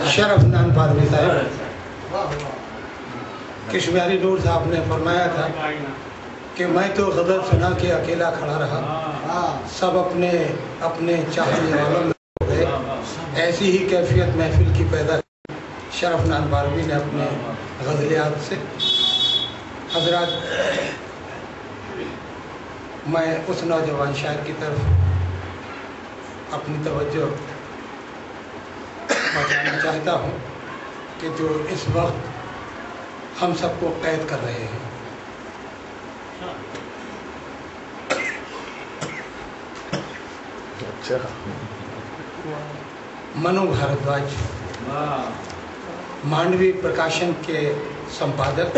शरफ नान पारवी साहब, किशमियारी नूर साहब ने फरमाया था कि मैं तो गज़ल सुना के अकेला खड़ा रहा, सब अपने अपने चाहने वालों में हो गए, ऐसी ही कैफियत महफिल की पैदा की। शरफ नान पारवी ने अपने गज़लियात से। हज़रात, मैं उस नौजवान शायर की तरफ अपनी तवज्जो पहुँचाना चाहता हूँ कि जो इस वक्त हम सबको कैद कर रहे हैं। मनु भारद्वाज मांडवी प्रकाशन के संपादक,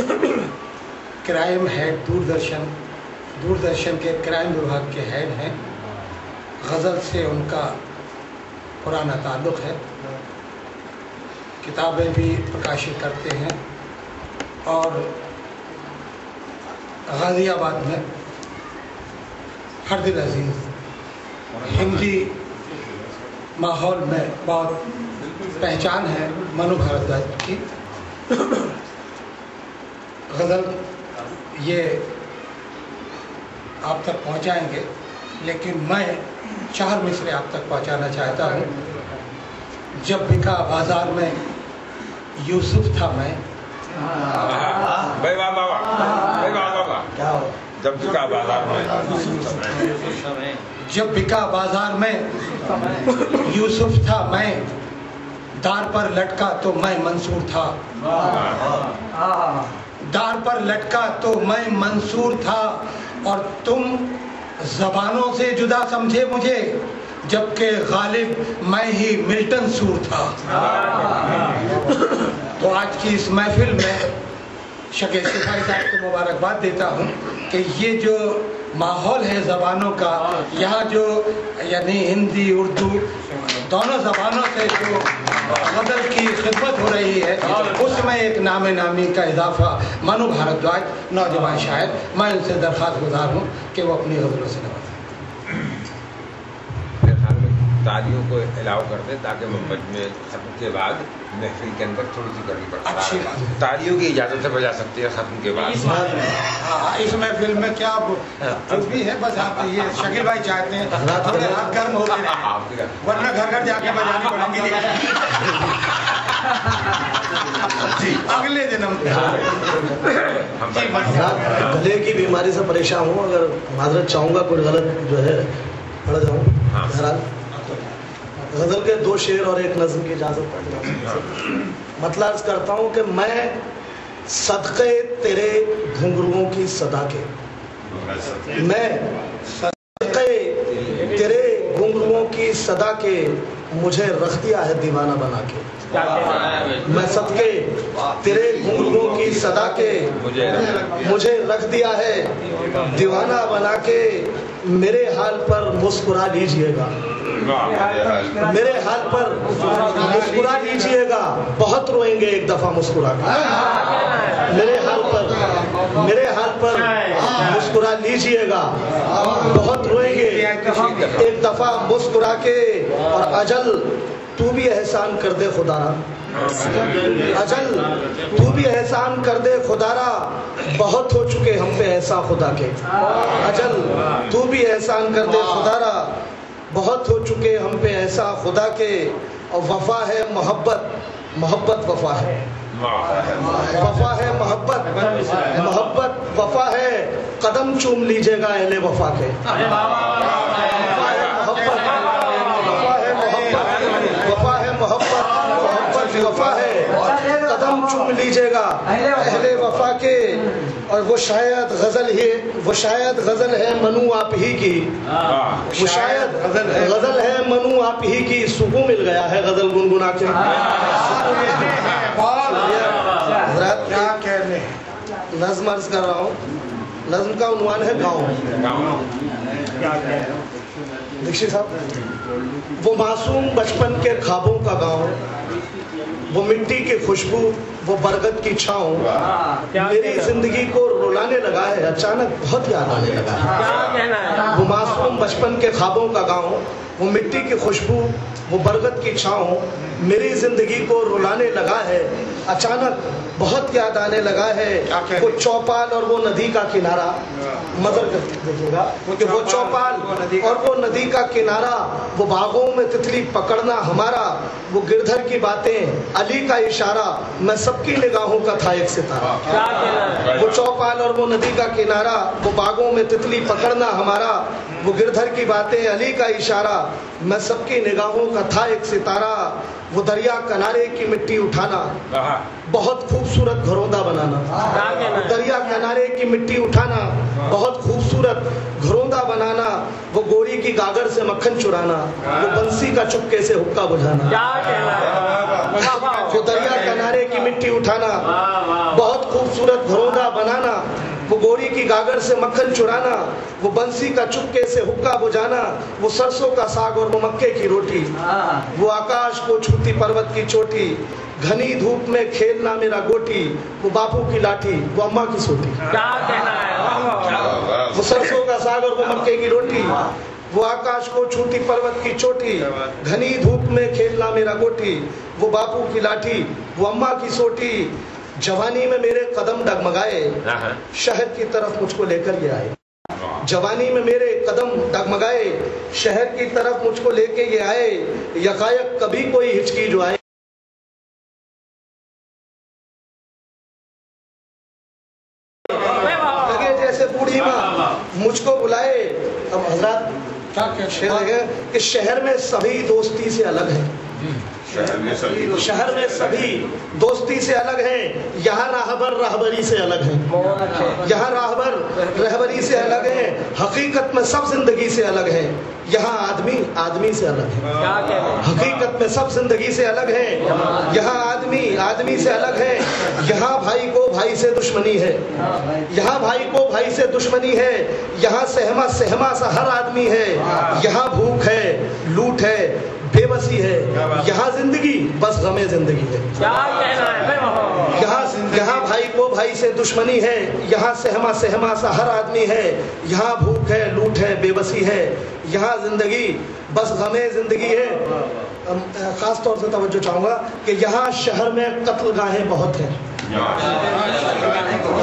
क्राइम हेड दूरदर्शन के क्राइम विभाग के हेड हैं। गज़ल से उनका पुराना ताल्लुक़ है, किताबें भी प्रकाशित करते हैं और गाज़ियाबाद में हरदिल अजीज़ हिंदी माहौल में बहुत पहचान है मनु भारद्वाज की। गज़ल ये आप तक पहुंचाएंगे, लेकिन मैं 4 मिसरे आप तक पहुंचाना चाहता हूं। जब बिका बाजार में यूसुफ था मैं। जब बिका बाजार में यूसुफ था मैं, दार पर लटका तो मैं मंसूर था। दार पर लटका तो मैं मंसूर था और तुम ज़बानों से जुदा समझे मुझे, जबकि गालिब मैं ही मिल्टन सूर था। तो आज की इस महफिल में शकील सिपाही साहब को मुबारकबाद देता हूँ कि ये जो माहौल है ज़बानों का, यहाँ जो यानी हिंदी उर्दू दोनों ज़बानों से जो गज़ल की खिदमत हो रही है, उसमें एक नामे नामी का इजाफा मनु भारद्वाज नौजवान शायर, मैं उनसे दरख्वास्त गुजार हूँ कि वो अपनी गज़लों से नवाजें। तालियों को अलाउ कर दे ताकि मोहम्मद में खत्म के बाद महफिल के अंदर थोड़ी सी गर्मी पड़ती। तालियों की इजाजत से बजा सकती है खत्म के बाद। इस महफिल में क्या कुछ भी है, बस आप ये शकील भाई चाहते हैं थोड़े हाथ गर्म होते हैं, वरना घर घर जाके बजानी पड़ेंगी अगले जन्म। गले की बीमारी से परेशान हूँ, अगर माजरत चाहूँगा कोई गलत जो है पढ़ जाऊँ। गज़ल के 2 शेर और 1 नज़्म की इजाज़त मतलब अर्ज़ करता हूँ कि मैं सदक़े तेरे घुंघरुओं की सदा के, मैं सदक़े तेरे घुंघरुओं की सदा के, मुझे रख दिया है दीवाना बना के। मैं सदक़े तेरे घुंघरुओं की सदा के, मुझे रख दिया है दीवाना बना के। मेरे हाल पर मुस्कुरा लीजिएगा, मेरे हाल पर मुस्कुरा लीजिएगा, बहुत रोएंगे एक दफा मुस्कुरा के। मेरे हाल पर मुस्कुरा लीजिएगा, बहुत रोएंगे एक दफा मुस्कुरा के। और अजल तू भी एहसान कर दे खुदारा, अजल तू भी एहसान कर दे खुदारा, बहुत हो चुके हम पे ऐसा खुदा के। अजल तू भी एहसान कर दे खुदारा, बहुत हो चुके हम पे ऐसा खुदा के। और वफा है मोहब्बत, मोहब्बत वफा है, वफा है मोहब्बत, मोहब्बत वफा है। कदम चूम लीजिएगा अहले वफा के। वफा है मोहब्बत, वफा है मोहब्बत, मोहब्बत वफा है। कदम चूम लीजिएगा अहले वफा के। और वो शायद गज़ल है मनु आप ही की, वो शायद गज़ल है मनु आप ही की। सुकून मिल गया है गज़ल गुनगुना के। क्या कहने, नज़्म अर्ज़ कर रहा हूँ। नज़्म का उन्वान है गाँव। दीक्षित साहब, वो मासूम बचपन के ख्वाबों का गाँव, वो मिट्टी की खुशबू, वो बरगद की छाँव मेरी जिंदगी को रुलाने लगा है। अचानक बहुत याद आने लगा है। वो मासूम बचपन के ख्वाबों का गाँव, वो मिट्टी की खुशबू, वो बरगद की छाँव मेरी जिंदगी को रुलाने लगा है। अचानक बहुत याद आने लगा है वो चौपाल और वो नदी का किनारा। मदर देखिएगा कि वो चौपाल और वो नदी का किनारा, वो बागों में तितली पकड़ना हमारा, वो गिरधर की बातें, अली का इशारा, मैं सबकी निगाहों का था एक सितारा। वो चौपाल और वो नदी का किनारा, वो बागों में तितली पकड़ना हमारा, वो गिरधर की बातें, अली का इशारा, मैं सबकी निगाहों का था एक सितारा। वो दरिया किनारे की मिट्टी उठाना, बहुत खूबसूरत घरौंदा बनाना। दरिया किनारे की मिट्टी उठाना, बहुत खूबसूरत घरौंदा बनाना। वो गोरी की गागर से मक्खन चुराना, वो बंसी का चुपके से हुक्का बुझाना। वो दरिया किनारे की मिट्टी उठाना, बहुत खूबसूरत घरौंदा बनाना। वो गोरी की गागर से मक्खन चुराना, वो बंसी का चुपके से हुक्का बुझाना। वो सरसों का साग और वो मक्के की रोटी, वो आकाश को छूती पर्वत की चोटी, घनी धूप में खेलना मेरा गोटी, वो बापू की लाठी, वो अम्मा की सोटी। वो सरसों का साग और वो मक्के की रोटी, वो आकाश को छूती पर्वत की चोटी, घनी धूप में खेलना मेरा गोटी, वो बापू की लाठी, वो अम्मा की सोटी। जवानी में मेरे कदम डगमगाए, शहर की तरफ मुझको लेकर ये आए। जवानी में मेरे कदम डगमगाए, शहर की तरफ मुझको लेके ये आए। यकायक कभी कोई हिचकी जो आए, लगे जैसे बूढ़ी माँ मुझको बुलाए। अब हजरत शेर लगे कि शहर में सभी दोस्ती से अलग है, शहर में सभी दोस्ती से अलग है। यहाँ राहबर रहबरी से अलग है, यहाँ राहबर रहबरी से अलग है। हकीकत में सब जिंदगी से अलग है, यहाँ आदमी आदमी से अलग है। हकीकत में सब जिंदगी से अलग है, यहाँ आदमी आदमी से अलग है। यहाँ भाई को भाई से दुश्मनी है, यहाँ भाई को भाई से दुश्मनी है। यहाँ सहमा सहमा सा हर आदमी है, यहाँ भूख है, लूट है, बेबसी है। यहाँ जिंदगी बस गमे जिंदगी है। यहाँ भाई को भाई से दुश्मनी है, यहाँ सहमा सहमा सा हर आदमी है। यहाँ भूख है, लूट है, बेबसी है। यहाँ जिंदगी बस गमे जिंदगी है। खास तौर से तवज्जो चाहूंगा कि यहाँ शहर में कत्लगाहें बहुत हैं,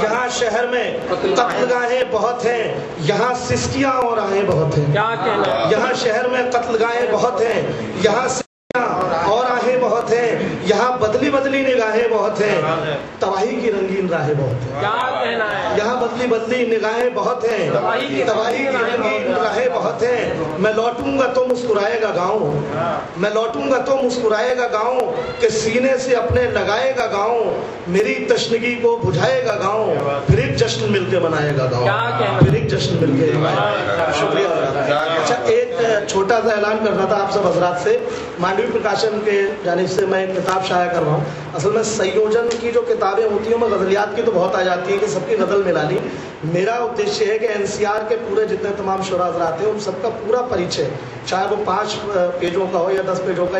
यहाँ शहर में कत्लगाहें बहुत हैं। यहाँ सिस्कियां और आहें बहुत हैं, यहाँ शहर में कत्लगाहें बहुत हैं। यहाँ और आहें बहुत हैं, यहाँ बदली बदली निगाहें बहुत हैं। तबाही की रंगीन राहें बहुत हैं, यहाँ बदली बदली निगाहें बहुत हैं। तबाही की रंगीन राहें बहुत हैं। मैं लौटूंगा तो मुस्कुराएगा गाँव, मैं लौटूंगा तो मुस्कुराएगा गाँव, के सीने से अपने लगाएगा गाँव। मेरी तशनगी को बुझाएगा गाँव, फिर एक जश्न मिलके मनाएगा गाँव, फिर एक जश्न मिलके। शुक्रिया। अच्छा, एक छोटा सा ऐलान करना था आप सब हजरात से। मांडवी प्रकाशन के जानिब से मैं एक किताब शाया कर रहा हूँ। असल में संयोजन की जो किताबें होती हैं, मैं गज़लियात की तो बहुत आ जाती है कि सबकी गज़ल मिलानी। मेरा उद्देश्य है कि एनसीआर के पूरे जितने तमाम शुरा हज़रात हैं उन सबका पूरा परिचय, चाहे वो 5 पेजों का हो या 10 पेजों का,